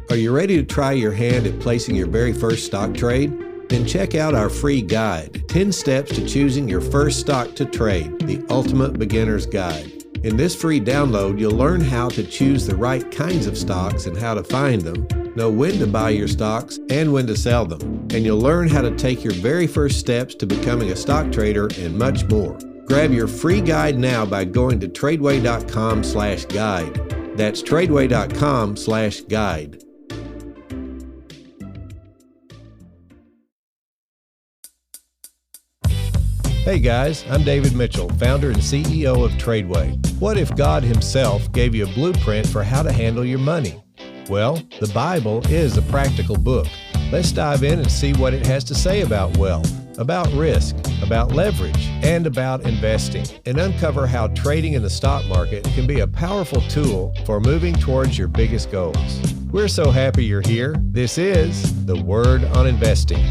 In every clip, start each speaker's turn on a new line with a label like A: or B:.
A: Are you ready to try your hand at placing your very first stock trade? Then check out our free guide, 10 Steps to Choosing Your First Stock to Trade, the Ultimate Beginner's Guide. In this free download, you'll learn how to choose the right kinds of stocks and how to find them, know when to buy your stocks and when to sell them, and you'll learn how to take your very first steps to becoming a stock trader and much more. Grab your free guide now by going to TRADEway.com/guide. That's TRADEway.com/guide. Hey guys, I'm David Mitchell, founder and CEO of TRADEway. What if God Himself gave you a blueprint for how to handle your money? Well, the Bible is a practical book. Let's dive in and see what it has to say about wealth, about risk, about leverage, and about investing, and uncover how trading in the stock market can be a powerful tool for moving towards your biggest goals. We're so happy you're here. This is The Word on Investing.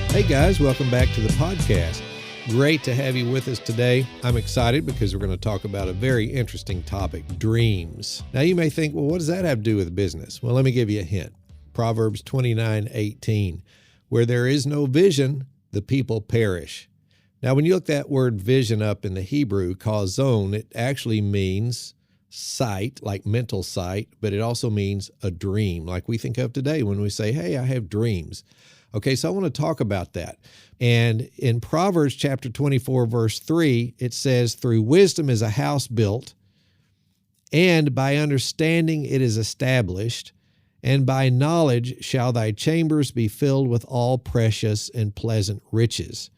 A: Hey guys, welcome back to the podcast. Great to have you with us today. I'm excited because we're going to talk about a very interesting topic, dreams. Now you may think, well, what does that have to do with business? Well, let me give you a hint. Proverbs 29:18, where there is no vision, the people perish. Now when you look that word vision up in the Hebrew, kazon, it actually means sight, like mental sight, but it also means a dream, like we think of today when we say, hey, I have dreams. Okay, so I want to talk about that. And in Proverbs chapter 24, verse 3, it says, through wisdom is a house built, and by understanding it is established, and by knowledge shall thy chambers be filled with all precious and pleasant riches.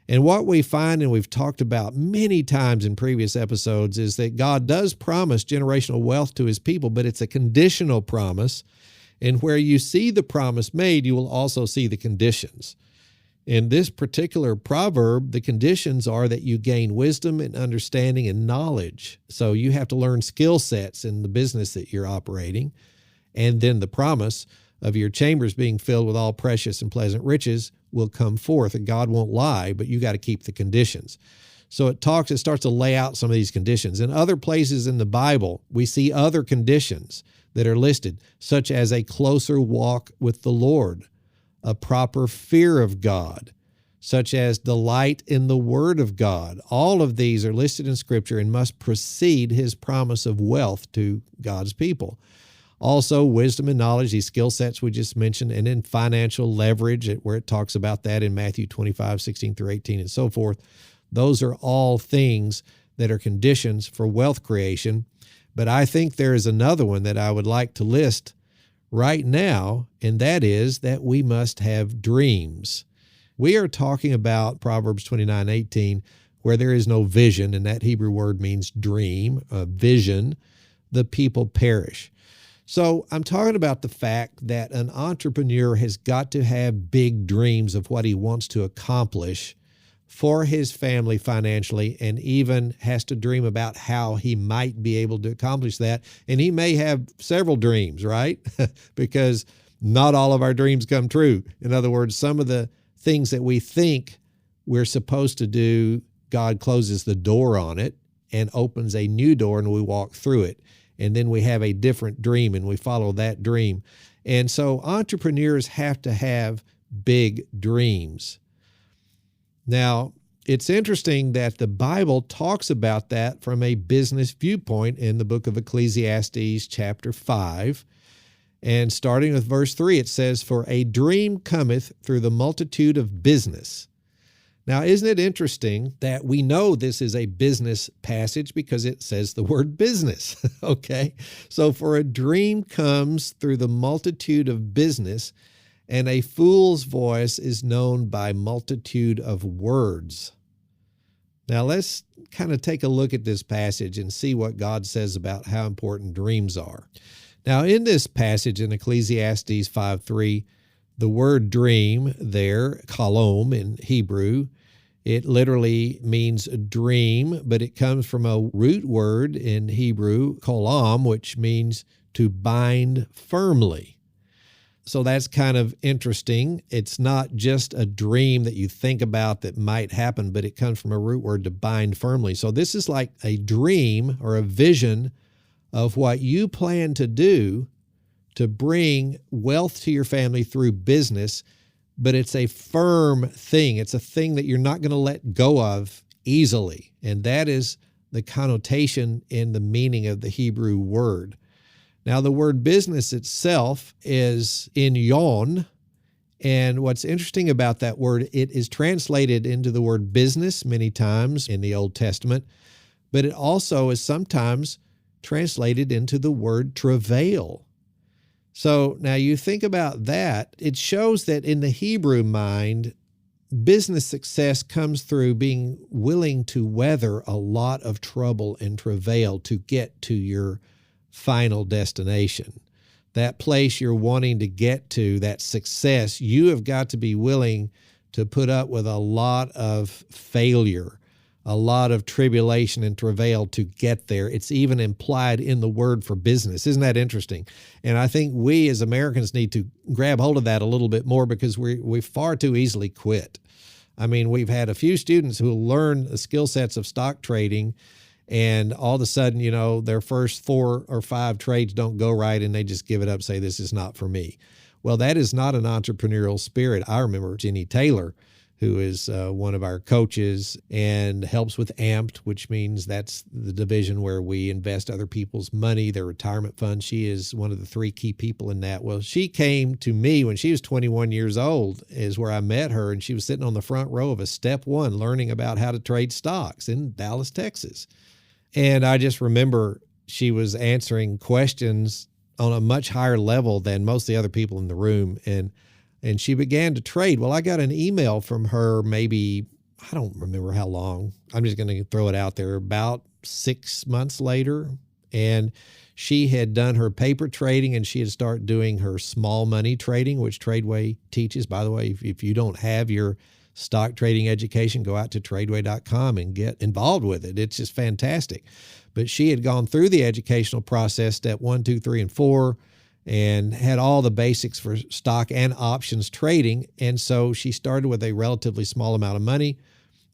A: And what we find, and we've talked about many times in previous episodes, is that God does promise generational wealth to His people, but it's a conditional promise. And where you see the promise made, you will also see the conditions. In this particular proverb, the conditions are that you gain wisdom and understanding and knowledge. So you have to learn skill sets in the business that you're operating. And then the promise of your chambers being filled with all precious and pleasant riches will come forth. And God won't lie, but you got to keep the conditions. So it starts to lay out some of these conditions. In other places in the Bible, we see other conditions that are listed, such as a closer walk with the Lord, a proper fear of God, such as delight in the Word of God. All of these are listed in Scripture and must precede His promise of wealth to God's people. Also, wisdom and knowledge, these skill sets we just mentioned, and then financial leverage, where it talks about that in Matthew 25:16-18 and so forth. Those are all things that are conditions for wealth creation. But I think there is another one that I would like to list right now, and that is that we must have dreams. We are talking about Proverbs 29:18, where there is no vision, and that Hebrew word means dream, vision, the people perish. So I'm talking about the fact that an entrepreneur has got to have big dreams of what he wants to accomplish for his family financially, and even has to dream about how he might be able to accomplish that. And he may have several dreams, right? Because not all of our dreams come true. In other words, some of the things that we think we're supposed to do, God closes the door on it and opens a new door, and we walk through it. And then we have a different dream and we follow that dream. And so entrepreneurs have to have big dreams. Now, it's interesting that the Bible talks about that from a business viewpoint in the book of Ecclesiastes chapter 5. And starting with verse 3, it says, for a dream cometh through the multitude of business. Now, isn't it interesting that we know this is a business passage because it says the word business, okay? So for a dream comes through the multitude of business, and a fool's voice is known by multitude of words. Now let's kind of take a look at this passage and see what God says about how important dreams are. Now in this passage in Ecclesiastes 5:3, the word dream there, kalom in Hebrew, it literally means a dream, but it comes from a root word in Hebrew, kolam, which means to bind firmly. So that's kind of interesting. It's not just a dream that you think about that might happen, but it comes from a root word to bind firmly. So this is like a dream or a vision of what you plan to do to bring wealth to your family through business, but it's a firm thing. It's a thing that you're not going to let go of easily. And that is the connotation in the meaning of the Hebrew word. Now, the word business itself is in yon, and what's interesting about that word, it is translated into the word business many times in the Old Testament, but it also is sometimes translated into the word travail. So now you think about that, it shows that in the Hebrew mind, business success comes through being willing to weather a lot of trouble and travail to get to your final destination. That place you're wanting to get to, that success, you have got to be willing to put up with a lot of failure, a lot of tribulation and travail to get there. It's even implied in the word for business. Isn't that interesting? And I think we as Americans need to grab hold of that a little bit more because we far too easily quit. I mean, we've had a few students who learn the skill sets of stock trading, and all of a sudden, their first 4 or 5 trades don't go right and they just give it up, say, this is not for me. Well, that is not an entrepreneurial spirit. I remember Jenny Taylor, who is one of our coaches and helps with AMPT, which means that's the division where we invest other people's money, their retirement fund. She is one of the 3 key people in that. Well, she came to me when she was 21 years old is where I met her, and she was sitting on the front row of a Step 1 learning about how to trade stocks in Dallas, Texas. And I just remember she was answering questions on a much higher level than most of the other people in the room. And she began to trade. Well, I got an email from her maybe, I don't remember how long. I'm just going to throw it out there, about 6 months later. And she had done her paper trading and she had started doing her small money trading, which TRADEway teaches. By the way, if you don't have your stock trading education, go out to TRADEway.com and get involved with it. It's just fantastic. But she had gone through the educational process, step 1, 2, 3, and 4, and had all the basics for stock and options trading. And so she started with a relatively small amount of money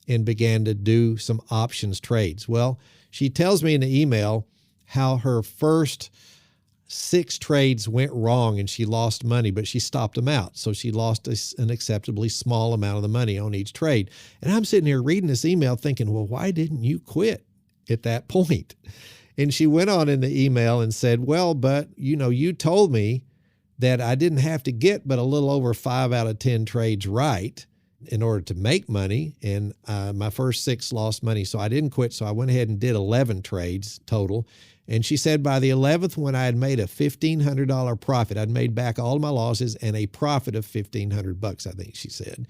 A: and began to do some options trades. Well, she tells me in the email how her first 6 trades went wrong and she lost money, but she stopped them out. So she lost an acceptably small amount of the money on each trade. And I'm sitting here reading this email thinking, well, why didn't you quit at that point? And she went on in the email and said, well, but you told me that I didn't have to get but a little over 5 out of 10 trades right in order to make money. And my first 6 lost money. So I didn't quit. So I went ahead and did 11 trades total. And she said by the 11th, when I had made a $1,500 profit, I'd made back all my losses and a profit of $1,500, I think she said.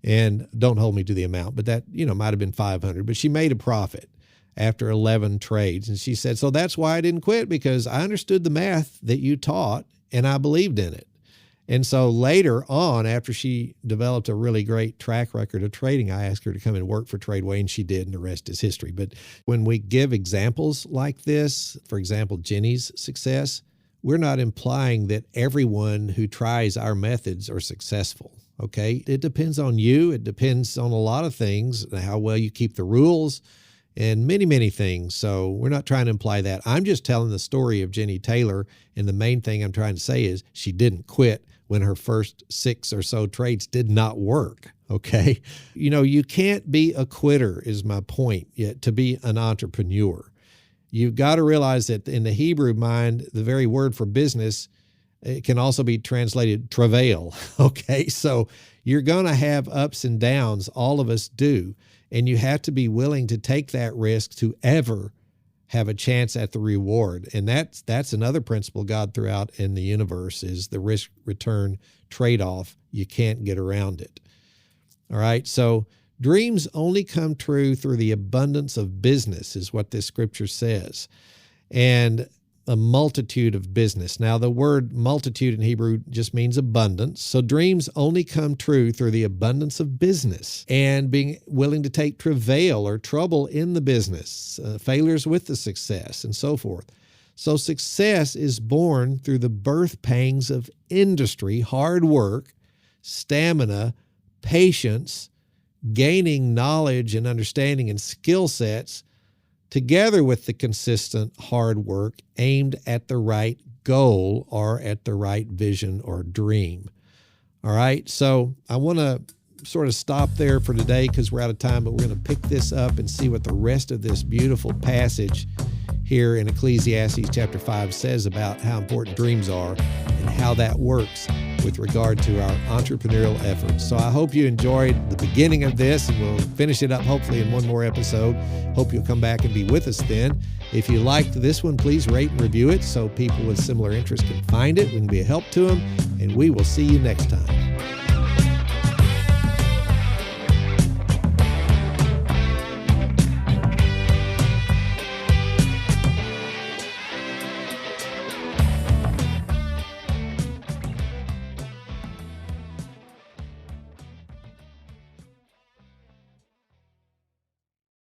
A: And don't hold me to the amount, but that, might have been 500, but she made a profit after 11 trades. And she said, so that's why I didn't quit, because I understood the math that you taught and I believed in it. And so later on, after she developed a really great track record of trading, I asked her to come and work for TRADEway, and she did, and the rest is history. But when we give examples like this, for example, Jenny's success, we're not implying that everyone who tries our methods are successful, okay? It depends on you. It depends on a lot of things, how well you keep the rules, and many, many things. So we're not trying to imply that. I'm just telling the story of Jenny Taylor, and the main thing I'm trying to say is she didn't quit when her first 6 or so trades did not work, okay? You can't be a quitter is my point, yet to be an entrepreneur. You've got to realize that in the Hebrew mind, the very word for business, it can also be translated travail, okay? So you're going to have ups and downs. All of us do. And you have to be willing to take that risk to ever have a chance at the reward. And that's another principle God threw out in the universe is the risk-return trade-off. You can't get around it. All right, so dreams only come true through the abundance of business is what this scripture says. And a multitude of business. Now, the word multitude in Hebrew just means abundance. So dreams only come true through the abundance of business and being willing to take travail or trouble in the business, failures with the success, and so forth. So success is born through the birth pangs of industry, hard work, stamina, patience, gaining knowledge and understanding and skill sets, together with the consistent hard work aimed at the right goal or at the right vision or dream. All right, so I want to sort of stop there for today because we're out of time, but we're going to pick this up and see what the rest of this beautiful passage here in Ecclesiastes chapter 5 says about how important dreams are and how that works with regard to our entrepreneurial efforts. So I hope you enjoyed the beginning of this, and we'll finish it up hopefully in one more episode. Hope you'll come back and be with us then. If you liked this one, please rate and review it so people with similar interests can find it. We can be a help to them, and we will see you next time.